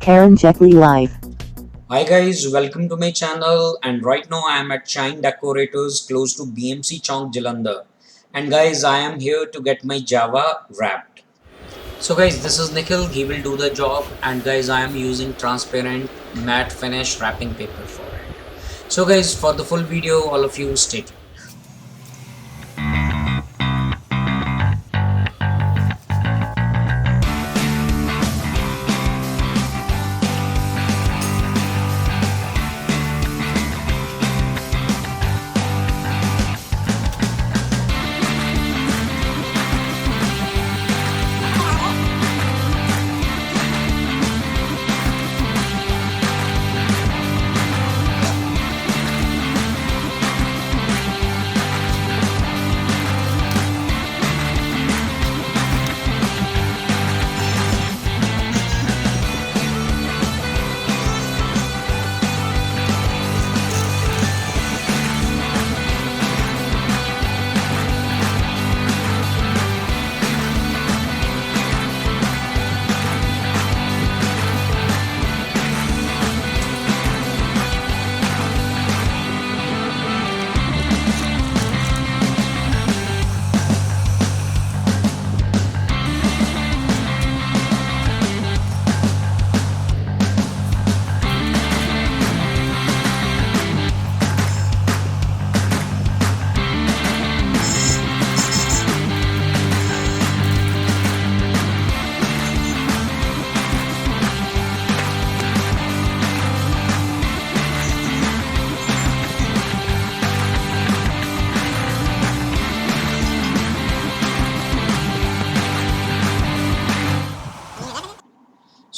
karanjetlilive. Hi guys, welcome to my channel, and right now I am at Shine Decorators close to BMC Chowk Jalandhar. And guys, I am here to get my Java wrapped. So guys, this is Nikhil, he will do the job, and guys, I am using transparent matte finish wrapping paper for it. So guys, for the full video, all of you stay tuned.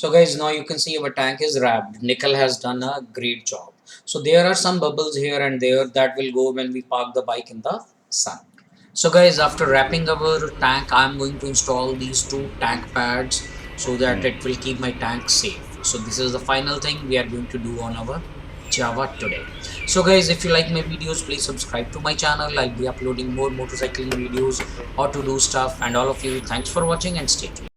So guys, now you can see our tank is wrapped. Nickel has done a great job. So there are some bubbles here and there that will go when we park the bike in the sun. So guys, after wrapping our tank, I'm going to install these two tank pads so that it will keep my tank safe. So this is the final thing we are going to do on our Java today. So guys, if you like my videos, please subscribe to my channel. I'll be uploading more motorcycling videos, how to do stuff, and all of you, thanks for watching and stay tuned.